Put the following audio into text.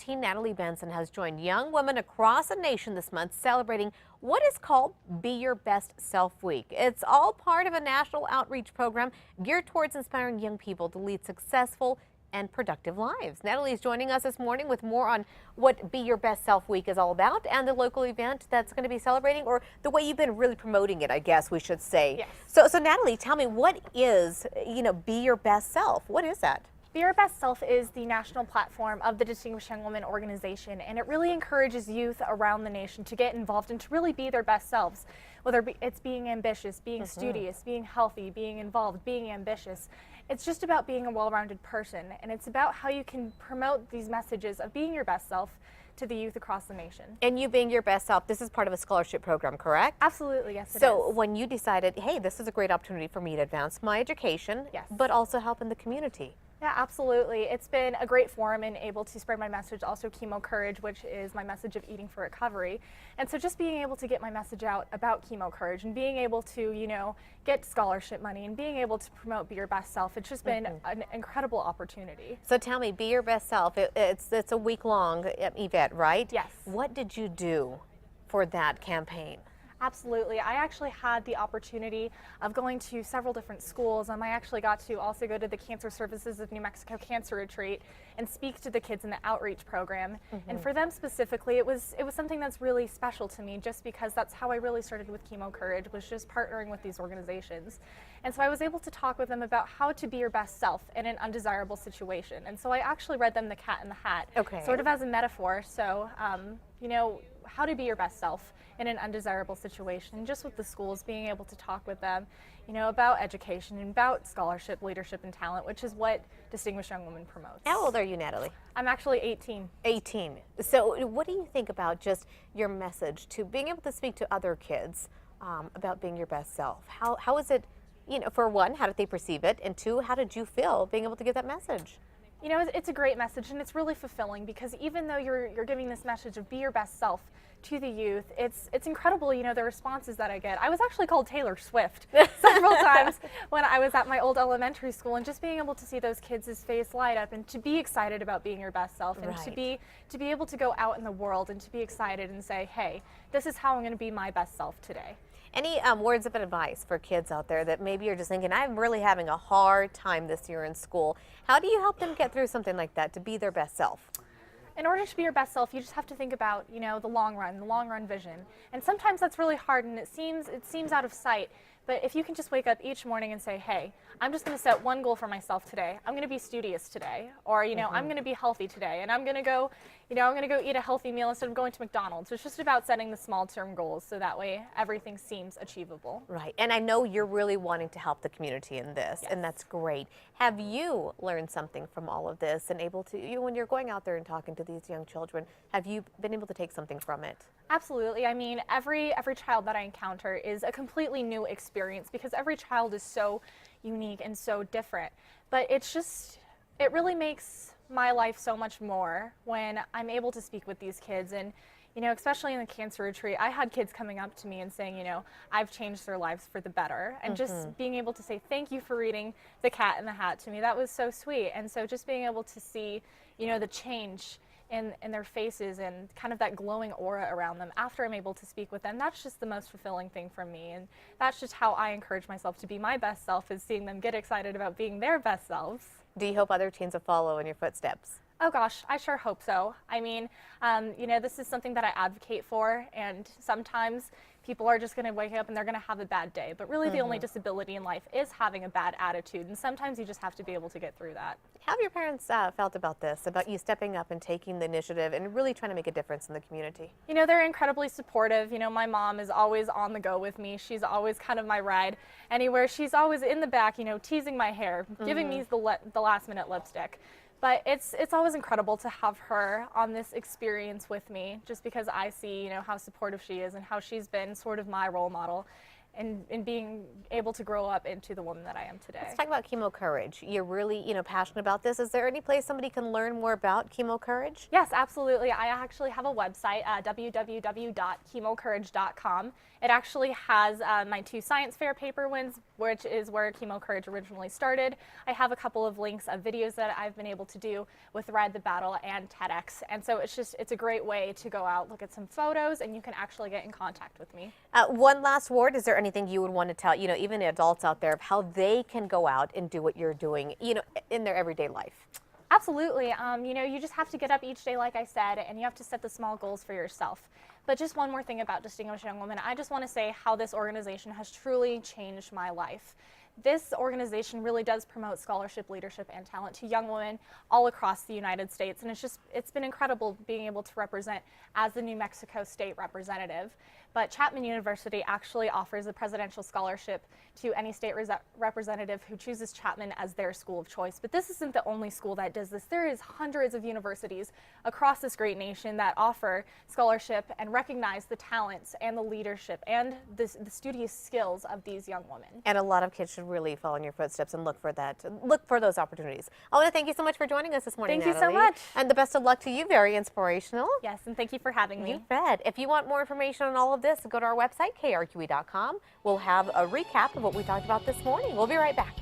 teen Natalie Benson has joined young women across the nation this month celebrating what is called Be Your Best Self Week. It's all part of a national outreach program geared towards inspiring young people to lead successful and productive lives. Natalie is joining us this morning with more on what Be Your Best Self Week is all about and the local event that's going to be celebrating, or the way you've been really promoting it, I guess we should say. Yes. So Natalie, tell me, what is, Be Your Best Self? What is that? Be Your Best Self is the national platform of the Distinguished Young Women organization, and it really encourages youth around the nation to get involved and to really be their best selves. Whether it's being ambitious, being studious, being healthy, being involved, being ambitious. It's just about being a well-rounded person, and it's about how you can promote these messages of being your best self to the youth across the nation. And you being your best self, this is part of a scholarship program, correct? Absolutely, yes it is. So when you decided, hey, this is a great opportunity for me to advance my education, Yes. but also help in the community. Yeah, absolutely. It's been a great forum and able to spread my message, also Chemo Courage, which is my message of eating for recovery. And so just being able to get my message out about Chemo Courage and being able to, get scholarship money and being able to promote Be Your Best Self, it's just been an incredible opportunity. So tell me, Be Your Best Self, it's a week-long event, right? Yes. What did you do for that campaign? Absolutely. I actually had the opportunity of going to several different schools. I actually got to also go to the Cancer Services of New Mexico Cancer Retreat and speak to the kids in the outreach program. And for them specifically, it was something that's really special to me, just because that's how I really started with Chemo Courage, was just partnering with these organizations. And so I was able to talk with them about how to be your best self in an undesirable situation. And so I actually read them The Cat in the Hat, sort of as a metaphor. So, how to be your best self in an undesirable situation, and just with the schools, being able to talk with them, about education and about scholarship, leadership, and talent, which is what Distinguished Young Women promotes. How old are you, Natalie? I'm actually 18. 18. So what do you think about just your message to being able to speak to other kids about being your best self? How is it, for one, how did they perceive it? And two, how did you feel being able to give that message? It's a great message, and it's really fulfilling, because even though you're giving this message of be your best self to the youth, it's incredible, the responses that I get. I was actually called Taylor Swift several times when I was at my old elementary school, and just being able to see those kids' face light up and to be excited about being your best self, and to be able to go out in the world and to be excited and say, hey, this is how I'm going to be my best self today. Any words of advice for kids out there that maybe you're just thinking, I'm really having a hard time this year in school? How do you help them get through something like that, to be their best self? In order to be your best self, you just have to think about, the long run vision. And sometimes that's really hard, and it seems out of sight. But if you can just wake up each morning and say, hey, I'm just going to set one goal for myself today. I'm going to be studious today, or I'm going to be healthy today, and I'm going to go, eat a healthy meal instead of going to McDonald's. It's just about setting the small-term goals, so that way everything seems achievable. Right, and I know you're really wanting to help the community in this, and that's great. Have you learned something from all of this, and able to, when you're going out there and talking to these young children, have you been able to take something from it? Absolutely. I mean, every child that I encounter is a completely new experience, because every child is so unique and so different. But it really makes my life so much more when I'm able to speak with these kids. And, especially in the cancer retreat, I had kids coming up to me and saying, I've changed their lives for the better. And just being able to say, thank you for reading The Cat in the Hat to me, that was so sweet. And so just being able to see, the change in their faces and kind of that glowing aura around them after I'm able to speak with them, that's just the most fulfilling thing for me. And that's just how I encourage myself to be my best self, is seeing them get excited about being their best selves. Do you hope other teens will follow in your footsteps? Oh gosh, I sure hope so. I mean, this is something that I advocate for, and sometimes people are just going to wake up and they're going to have a bad day. But really the only disability in life is having a bad attitude, and sometimes you just have to be able to get through that. How have your parents felt about this, about you stepping up and taking the initiative and really trying to make a difference in the community? They're incredibly supportive. My mom is always on the go with me. She's always kind of my ride anywhere. She's always in the back, teasing my hair, giving me the last minute lipstick. But it's always incredible to have her on this experience with me, just because I see, how supportive she is and how she's been sort of my role model. in being able to grow up into the woman that I am today. Let's talk about Chemo Courage. You're really, passionate about this. Is there any place somebody can learn more about Chemo Courage? Yes, absolutely. I actually have a website, www.chemocourage.com. It actually has my 2 science fair paper wins, which is where Chemo Courage originally started. I have a couple of links of videos that I've been able to do with Ride the Battle and TEDx. And so it's a great way to go out, look at some photos, and you can actually get in contact with me. One last word, is there anything you would want to tell, even adults out there, of how they can go out and do what you're doing, in their everyday life? Absolutely. You just have to get up each day, like I said, and you have to set the small goals for yourself. But just one more thing about Distinguished Young Women. I just want to say how this organization has truly changed my life. This organization really does promote scholarship, leadership, and talent to young women all across the United States. And it's been incredible being able to represent as the New Mexico State representative. But Chapman University actually offers a presidential scholarship to any state representative who chooses Chapman as their school of choice. But this isn't the only school that does this. There is hundreds of universities across this great nation that offer scholarship and recognize the talents and the leadership and the studious skills of these young women. And a lot of kids should really follow in your footsteps and look for those opportunities. I want to thank you so much for joining us this morning, Thank Natalie. you so much. And the best of luck to you. Very inspirational. Yes, and thank you for having me. You bet. If you want more information on all of this, go to our website, krqe.com. We'll have a recap of what we talked about this morning. We'll be right back.